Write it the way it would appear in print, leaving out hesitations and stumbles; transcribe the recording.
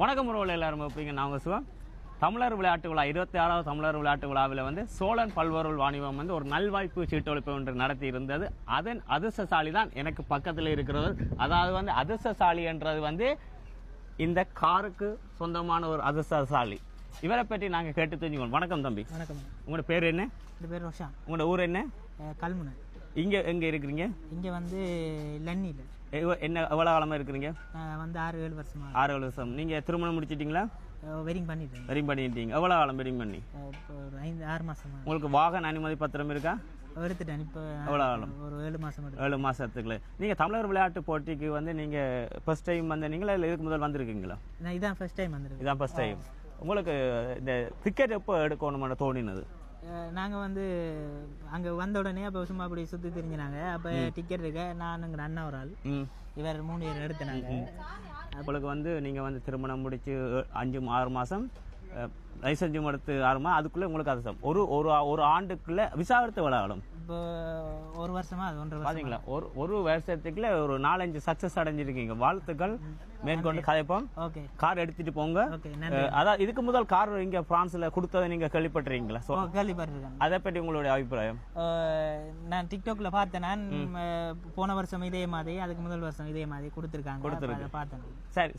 வணக்கம் உறவுகள் எல்லாரும் எப்படிங்க நான் சிவம். தமிழர் விளையாட்டு விழா 26வது தமிழர் விளையாட்டு விழாவில் சோழன் பல்பொருள் வாணிபம் ஒரு நல்வாய்ப்பு சீட்டொழிப்பு ஒன்று நடத்தி இருந்தது. அதன் அதிர்ஷ்டசாலி தான் எனக்கு பக்கத்தில் இருக்கிறது. அதாவது அதிர்ஷ்டசாலி என்றது இந்த காருக்கு சொந்தமான ஒரு அதிர்ஷ்டசாலி. இவரை பற்றி நாங்கள் கேட்டு தெரிஞ்சுக்கணும். வணக்கம் தம்பி. வணக்கம். உங்களோட பேர் என்ன? பேர் ரோஷா. உங்களோட ஊர் என்ன? கல்முனை. இங்கே எங்கே இருக்கிறீங்க? இங்கே லன்னியில். என்ன எவ்வளோ காலமாக இருக்கிறீங்க? 6-7 வருஷமா. 6-7 வருஷம். நீங்கள் திருமணம் முடிச்சிட்டிங்களா? வெரிங் பண்ணிட்டேன். வெரிங் பண்ணிட்டீங்க. எவ்வளோ காலம் வெரிங் பண்ணி? ஒரு 5-6 மாதமா. உங்களுக்கு வாகன அனுமதி பத்திரம் இருக்கா? எடுத்துட்டேன். இப்போ எவ்வளோ காலம்? ஒரு 7 மாதம். 7 மாதத்துக்குள்ள. நீங்கள் தமிழர் விளையாட்டு போட்டிக்கு நீங்கள் ஃபர்ஸ்ட் டைம் வந்தீங்களா இல்லை இதுக்கு முதல் வந்திருக்கீங்களா? நான் இதான் ஃபர்ஸ்ட் டைம் வந்திருக்கேன். இதான் ஃபர்ஸ்ட் டைம். உங்களுக்கு இந்த டிக்கெட் எப்போ எடுக்கணும்னு தோணினது? நாங்கள் அங்கே வந்த உடனே அப்போ சும்மா அப்படி சுற்றி தெரிஞ்சினாங்க. அப்போ டிக்கெட் இருக்க நானுங்கிற அண்ணா ஒரு ஆள் இவர் 3 பேர் எடுத்துனாங்க. உங்களுக்கு நீங்கள் திருமணம் முடிச்சு 5-6 மாதம் லைசன்ஸும் எடுத்து 6 மாதம் அதுக்குள்ளே உங்களுக்கு அது ஒரு ஆண்டுக்குள்ளே விசா எடுத்து விளையாடும். இப்போ 1 வருஷமா அது 1.5 பாத்தீங்களா? ஒரு வருஷத்துக்குள்ள ஒரு 4-5 சக்சஸ் அடைஞ்சிருக்கீங்க. வாழ்த்துக்கள். மேற்கொண்டு கதைப்போம். கார் எடுத்துட்டு போங்க. அதான் இதுக்கு முதல் கார் இங்க பிரான்ஸ்ல கொடுத்ததை நீங்க கேள்விப்பட்டிருக்கீங்களா? கேள்விப்பட்டிருக்கேன். அதை பற்றி உங்களுடைய அபிப்பிராயம்? நான் டிக்டாக்ல பார்த்தேன். நான் போன வருஷம் இதே மாதிரி, அதுக்கு முதல் வருஷம் இதே மாதிரி கொடுத்துருக்காங்க. பார்த்தேன். சரி.